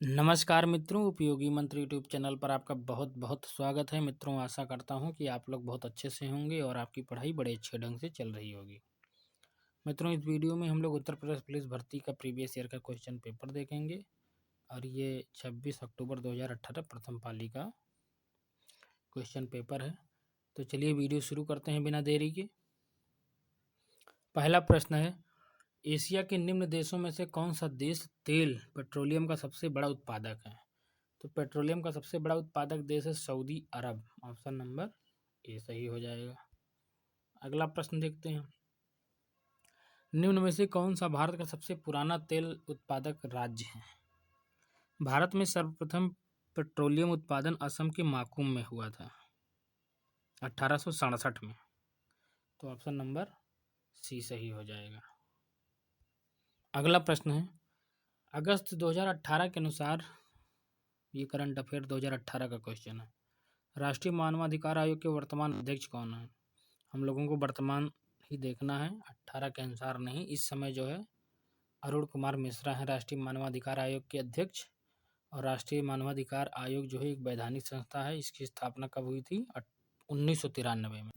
नमस्कार मित्रों, उपयोगी मंत्र यूट्यूब चैनल पर आपका बहुत बहुत स्वागत है। मित्रों, आशा करता हूं कि आप लोग बहुत अच्छे से होंगे और आपकी पढ़ाई बड़े अच्छे ढंग से चल रही होगी। मित्रों, इस वीडियो में हम लोग उत्तर प्रदेश पुलिस भर्ती का प्रीवियस ईयर का क्वेश्चन पेपर देखेंगे और ये 26 अक्टूबर 2018 प्रथम पाली का क्वेश्चन पेपर है। तो चलिए वीडियो शुरू करते हैं बिना देरी के। पहला प्रश्न है, एशिया के निम्न देशों में से कौन सा देश तेल पेट्रोलियम का सबसे बड़ा उत्पादक है? तो पेट्रोलियम का सबसे बड़ा उत्पादक देश है Saudi Arab. Option number A सही हो जाएगा। अगला प्रश्न देखते हैं, निम्न में से कौन सा भारत का सबसे पुराना तेल उत्पादक राज्य है? भारत में सर्वप्रथम पेट्रोलियम उत्पादन असम के माकुम में हुआ था 1867 में। तो ऑप्शन नंबर सी सही हो जाएगा। अगला प्रश्न है, अगस्त 2018 के अनुसार, ये करंट अफेयर 2018 का क्वेश्चन है, राष्ट्रीय मानवाधिकार आयोग के वर्तमान अध्यक्ष कौन है? हम लोगों को वर्तमान ही देखना है, 18 के अनुसार नहीं। इस समय जो है अरुण कुमार मिश्रा है राष्ट्रीय मानवाधिकार आयोग के अध्यक्ष। और राष्ट्रीय मानवाधिकार आयोग जो है एक वैधानिक संस्था है। इसकी स्थापना कब हुई थी? 1993 में।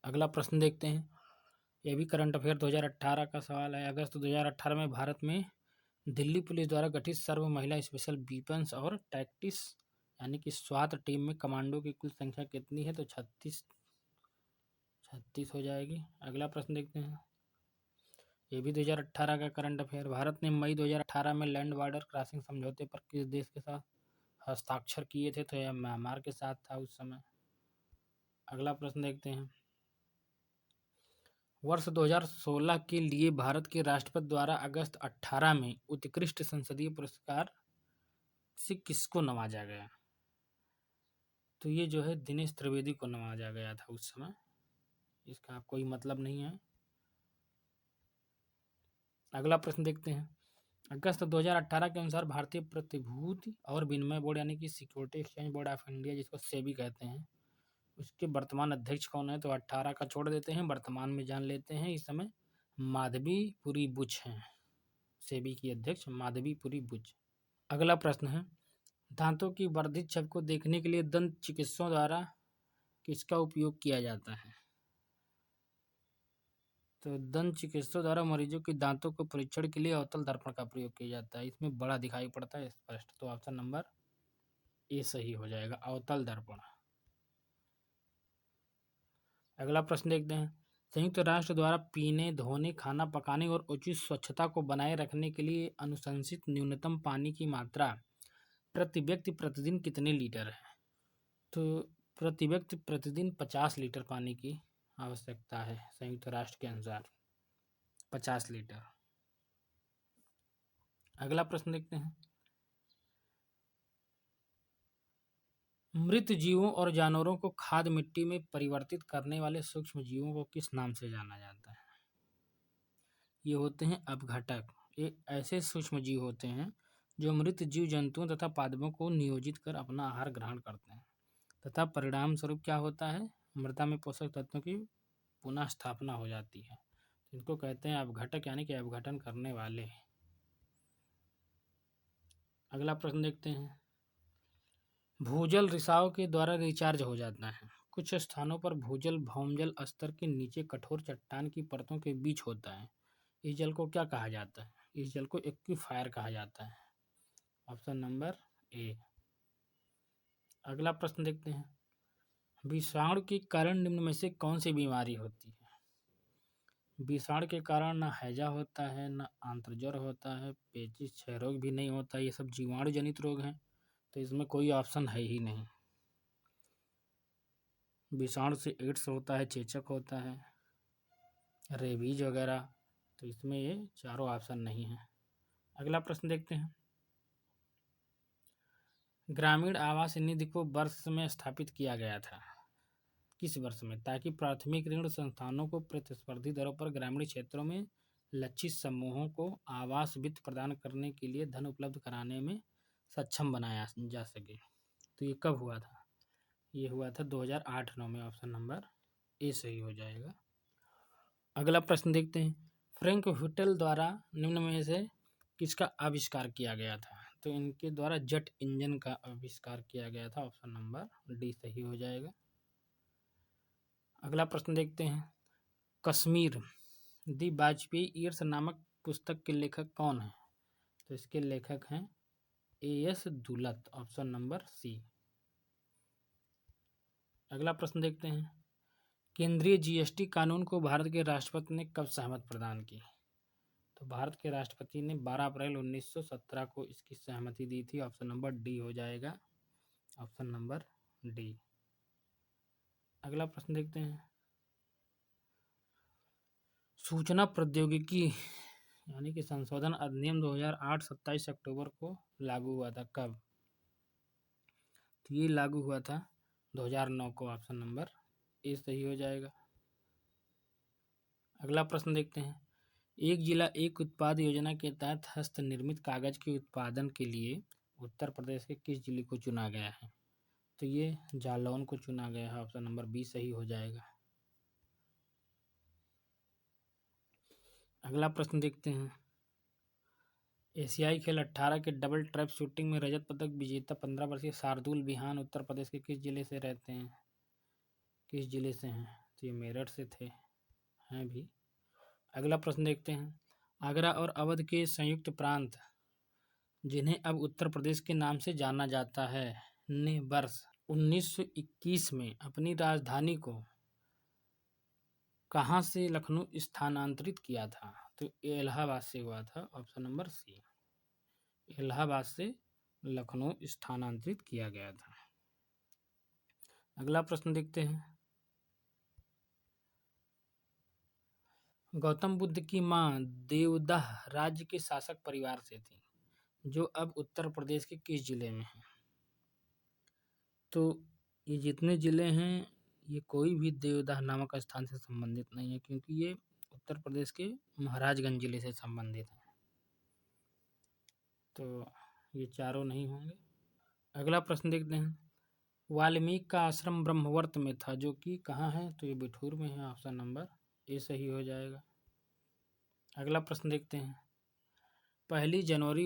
अगला प्रश्न देखते हैं, यह भी करंट अफेयर 2018 का सवाल है। अगस्त 2018 में भारत में दिल्ली पुलिस द्वारा गठित सर्व महिला स्पेशल वीपन्स और टैक्टिक्स यानी कि स्वात टीम में कमांडो की कुल संख्या कितनी है? तो 36 हो जाएगी। अगला प्रश्न देखते हैं, ये भी 2018 का करंट अफेयर, भारत ने मई 2018 में लैंड बॉर्डर क्रॉसिंग समझौते पर किस देश के साथ हस्ताक्षर किए थे? तो यह म्यांमार के साथ था उस समय। अगला प्रश्न देखते हैं, वर्ष 2016 के लिए भारत के राष्ट्रपति द्वारा अगस्त 18 में उत्कृष्ट संसदीय पुरस्कार से किसको नवाजा गया? तो ये जो है दिनेश त्रिवेदी को नवाजा गया था उस समय। इसका कोई मतलब नहीं है। अगला प्रश्न देखते हैं, अगस्त 2018 के अनुसार भारतीय प्रतिभूति और विनिमय बोर्ड यानी कि security exchange board of India, जिसको सेबी कहते हैं, उसके वर्तमान अध्यक्ष कौन है? तो 18 का छोड़ देते हैं, वर्तमान में जान लेते हैं। इस समय माधवीपुरी बुच हैं सेबी की अध्यक्ष, माधवीपुरी बुच। अगला प्रश्न है, दांतों की वर्धित छवि को देखने के लिए दंत चिकित्सकों द्वारा किसका उपयोग किया जाता है? तो दंत चिकित्सकों द्वारा मरीजों के दांतों को परीक्षण के लिए अवतल दर्पण का प्रयोग किया जाता है। इसमें बड़ा दिखाई पड़ता है स्पष्ट। तो ऑप्शन नंबर ए सही हो जाएगा, अवतल दर्पण। अगला प्रश्न देखते हैं, संयुक्त राष्ट्र द्वारा पीने, धोने, खाना पकाने और उचित स्वच्छता को बनाए रखने के लिए अनुशंसित न्यूनतम पानी की मात्रा प्रति व्यक्ति प्रतिदिन कितने लीटर है? तो प्रति व्यक्ति प्रतिदिन 50 लीटर पानी की आवश्यकता है संयुक्त राष्ट्र के अनुसार, 50 लीटर। अगला प्रश्न देखते हैं, मृत जीवों और जानवरों को खाद मिट्टी में परिवर्तित करने वाले सूक्ष्म जीवों को किस नाम से जाना जाता है? ये होते हैं अपघटक। ये ऐसे सूक्ष्म जीव होते हैं जो मृत जीव जंतुओं तथा पादपों को नियोजित कर अपना आहार ग्रहण करते हैं तथा परिणाम स्वरूप क्या होता है? मृदा में पोषक तत्वों की पुनः स्थापना हो जाती है। इनको कहते हैं अपघटक यानी कि अपघटन करने वाले। अगला प्रश्न देखते हैं, भूजल रिसाव के द्वारा रिचार्ज हो जाता है। कुछ स्थानों पर भूजल भौमजल स्तर के नीचे कठोर चट्टान की परतों के बीच होता है। इस जल को क्या कहा जाता है? इस जल को एक्वीफायर कहा जाता है। Option number A. अगला प्रश्न देखते हैं, विषाणु के कारण निम्न में से कौन सी बीमारी होती है? विषाणु के कारण न हैजा होता है, न आंत्रज्वर होता है, पेचिश क्षय रोग भी नहीं होता। ये सब जीवाणु जनित रोग हैं, तो इसमें कोई ऑप्शन है ही नहीं। विषाणु से एड्स होता है, चेचक होता है, रेबीज वगैरह, तो इसमें ये चारों ऑप्शन नहीं है। अगला प्रश्न देखते हैं, ग्रामीण आवास निधि को वर्ष में स्थापित किया गया था, किस वर्ष में? ताकि प्राथमिक ऋण संस्थानों को प्रतिस्पर्धी दरों पर ग्रामीण क्षेत्रों में लक्षित समूहों को आवास वित्त प्रदान करने के लिए धन उपलब्ध कराने में सक्षम बनाया जा सके। तो ये कब हुआ था? ये हुआ था 2008-9 में। ऑप्शन नंबर ए सही हो जाएगा। अगला प्रश्न देखते हैं, फ्रैंक व्हिटल द्वारा निम्न में से किसका आविष्कार किया गया था? तो इनके द्वारा जेट इंजन का आविष्कार किया गया था। ऑप्शन नंबर डी सही हो जाएगा। अगला प्रश्न देखते हैं। कश्मीर दी वाजपेयी ईयर्स नामक पुस्तक के लेखक कौन है? तो इसके लेखक हैं AS Dulat. Option number C. अगला प्रश्न देखते हैं। केंद्रीय जीएसटी कानून को भारत के राष्ट्रपति ने कब सहमति प्रदान की? तो भारत के राष्ट्रपति ने 12 अप्रैल 1917 को इसकी सहमति दी थी। ऑप्शन नंबर डी हो जाएगा। Option number D. अगला प्रश्न देखते हैं। सूचना प्रौद्योगिकी यानी कि संशोधन अधिनियम 2008 27 अक्टूबर को लागू हुआ था। कब? तो ये लागू हुआ था 2009 को। ऑप्शन नंबर ए सही हो जाएगा। अगला प्रश्न देखते हैं। एक जिला एक उत्पाद योजना के तहत हस्त निर्मित कागज के उत्पादन के लिए उत्तर प्रदेश के किस जिले को चुना गया है? तो ये जालौन को चुना गया है। ऑप्शन नंबर बी सही हो जाएगा। अगला प्रश्न देखते हैं। एशियाई खेल 18 के डबल ट्रैप शूटिंग में रजत पदक विजेता 15 वर्षीय शार्दुल बिहान उत्तर प्रदेश के किस जिले से रहते हैं? किस जिले से हैं? तो ये मेरठ से थे, हैं भी। अगला प्रश्न देखते हैं। आगरा और अवध के संयुक्त प्रांत जिन्हें अब उत्तर प्रदेश के नाम से जाना जाता है ने वर्ष 1921 में अपनी राजधानी को कहाँ से लखनऊ स्थानांतरित किया था? तो इलाहाबाद से हुआ था। ऑप्शन नंबर सी। इलाहाबाद से लखनऊ स्थानांतरित किया गया था। अगला प्रश्न देखते हैं। गौतम बुद्ध की मां देवदह राज्य के शासक परिवार से थी जो अब उत्तर प्रदेश के किस जिले में है? तो ये जितने जिले हैं ये कोई भी देवदह नामक स्थान से संबंधित नहीं है, क्योंकि ये उत्तर प्रदेश के महाराजगंज जिले से संबंधित है। तो ये चारों नहीं होंगे। अगला प्रश्न देखते हैं। वाल्मीकि का आश्रम ब्रह्मवर्त में था जो कि कहाँ है? तो ये बिठूर में है। ऑप्शन नंबर ए सही हो जाएगा। अगला प्रश्न देखते हैं। 1 जनवरी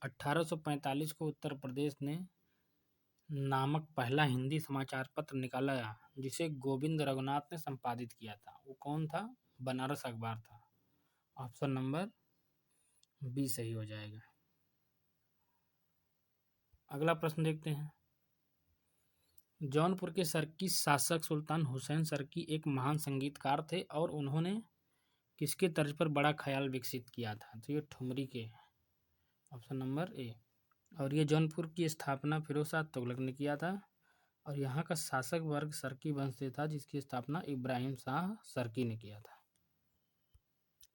1845 को उत्तर प्रदेश ने नामक पहला हिंदी समाचार पत्र निकाला जिसे गोविंद रघुनाथ ने संपादित किया था। वो कौन था? बनारस अखबार था। ऑप्शन नंबर बी सही हो जाएगा। अगला प्रश्न देखते हैं। जौनपुर के सरकी शासक सुल्तान हुसैन सरकी एक महान संगीतकार थे और उन्होंने किसके तर्ज पर बड़ा ख्याल विकसित किया था? तो ये ठुमरी के। Option number A. और ये जौनपुर की स्थापना फिरोज शाह तुगलक ने किया था और यहाँ का शासक वर्ग सरकी वंश से था जिसकी स्थापना इब्राहिम शाह सरकी ने किया था।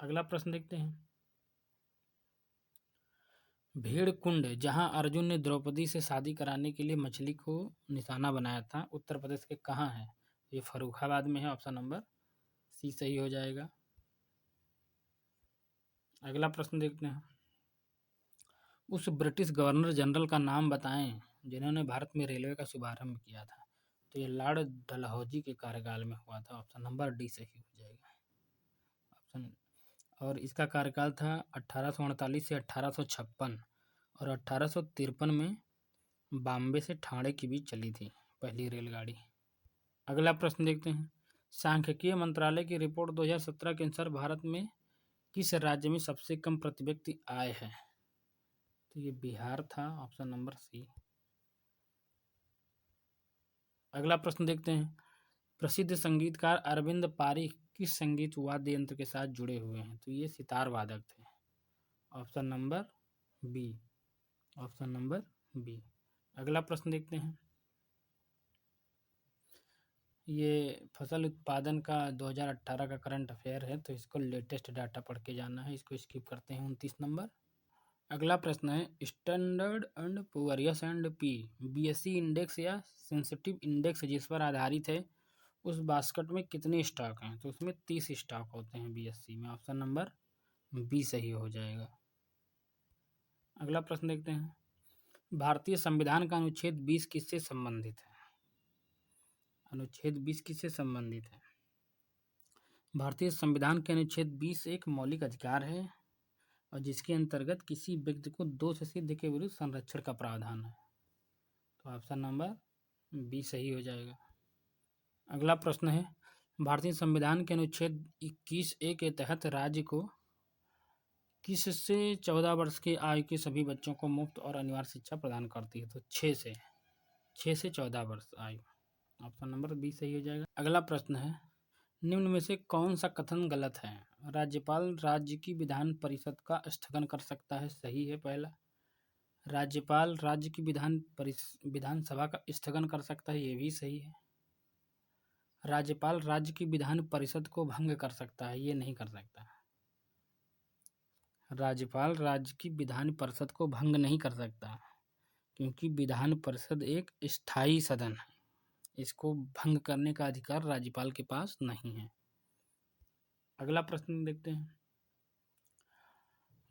अगला प्रश्न देखते हैं। भेड़ कुंड जहाँ अर्जुन ने द्रौपदी से शादी कराने के लिए मछली को निशाना बनाया था उत्तर प्रदेश के कहाँ है? ये फर्रुखाबाद में है। ऑप्शन नंबर सी सही हो जाएगा। अगला प्रश्न देखते हैं। उस ब्रिटिश गवर्नर जनरल का नाम बताएं जिन्होंने भारत में रेलवे का शुभारंभ किया था। तो ये लॉर्ड डलहौजी के कार्यकाल में हुआ था। ऑप्शन नंबर डी सही हो जाएगा। ऑप्शन और इसका कार्यकाल था 1848 से 1856 और 1853 में बॉम्बे से ठाणे के बीच चली थी पहली रेलगाड़ी। अगला प्रश्न देखते हैं। सांख्यिकीय मंत्रालय की रिपोर्ट 2017 के अनुसार भारत में किस राज्य में सबसे कम प्रति व्यक्ति आय है? तो ये बिहार था। Option number C. अगला प्रश्न देखते हैं। प्रसिद्ध संगीतकार अरविंद पारिख किस संगीत वाद्य यंत्र के साथ जुड़े हुए हैं? तो ये सितार वादक थे। Option number B. Option number B. अगला प्रश्न देखते हैं। ये फसल उत्पादन का 2018 का करंट अफेयर है तो इसको लेटेस्ट डाटा पढ़ के जाना है। इसको स्किप करते हैं। 29 नंबर। अगला प्रश्न है। Standard and poor S and P BSE index या सेंसिटिव इंडेक्स जिस पर आधारित है उस बास्केट में कितने स्टॉक हैं? तो उसमें 30 स्टॉक होते हैं बीएसई में। ऑप्शन नंबर बी सही हो जाएगा। अगला प्रश्न देखते हैं। भारतीय संविधान का अनुच्छेद 20 किससे संबंधित है? अनुच्छेद 20 किससे संबंधित है? भारतीय संविधान के अनुच्छेद 20 एक मौलिक अधिकार है और जिसके अंतर्गत किसी व्यक्ति को दोष सिद्ध के विरुद्ध संरक्षण का प्रावधान है। तो ऑप्शन नंबर बी सही हो जाएगा। अगला प्रश्न है, भारतीय संविधान के अनुच्छेद 21A के तहत राज्य को किससे 14 वर्ष की आयु के सभी बच्चों को मुफ्त और अनिवार्य शिक्षा प्रदान करती है? तो 6 से 14 वर्ष आयु। ऑप्शन नंबर बी सही हो जाएगा। अगला प्रश्न है, निम्न में से कौन सा कथन गलत है? राज्यपाल राज्य की विधान परिषद का स्थगन कर सकता है, सही है पहला। राज्यपाल राज्य की विधानसभा का स्थगन कर सकता है, ये भी सही है। राज्यपाल राज्य की विधान परिषद को भंग कर सकता है, ये नहीं कर सकता। राज्यपाल राज्य की विधान परिषद को भंग नहीं कर सकता, क्योंकि विधान परिषद एक स्थायी सदन है, इसको भंग करने का अधिकार राज्यपाल के पास नहीं है। अगला प्रश्न देखते हैं,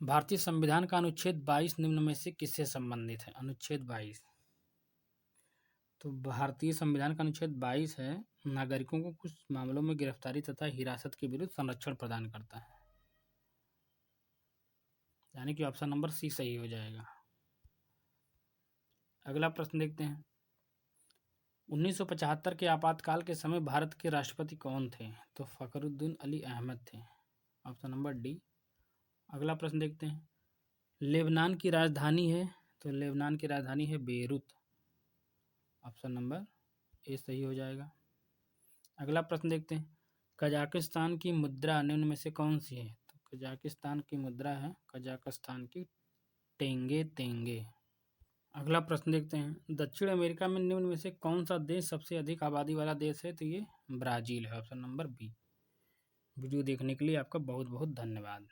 भारतीय संविधान का अनुच्छेद 22 निम्न में से किससे संबंधित है? अनुच्छेद 22, तो भारतीय संविधान का अनुच्छेद 22 है, नागरिकों को कुछ मामलों में गिरफ्तारी तथा हिरासत के विरुद्ध संरक्षण प्रदान करता है, यानी कि ऑप्शन नंबर सी सही हो जाएगा। अगला प्रश्न देखते हैं, 1975 के आपातकाल के समय भारत के राष्ट्रपति कौन थे? तो फखरुद्दीन अली अहमद थे, ऑप्शन नंबर डी। अगला प्रश्न देखते हैं, लेबनान की राजधानी है? तो लेबनान की राजधानी है बेरूत, ऑप्शन नंबर ए सही हो जाएगा। अगला प्रश्न देखते हैं, कजाकिस्तान की मुद्रा निम्न में से कौन सी है? तो कजाकिस्तान की मुद्रा है कजाकिस्तान की तेंगे। अगला प्रश्न देखते हैं, दक्षिण अमेरिका में निम्न में से कौन सा देश सबसे अधिक आबादी वाला देश है? तो ये ब्राज़ील है, ऑप्शन नंबर बी। वीडियो देखने के लिए आपका बहुत बहुत धन्यवाद।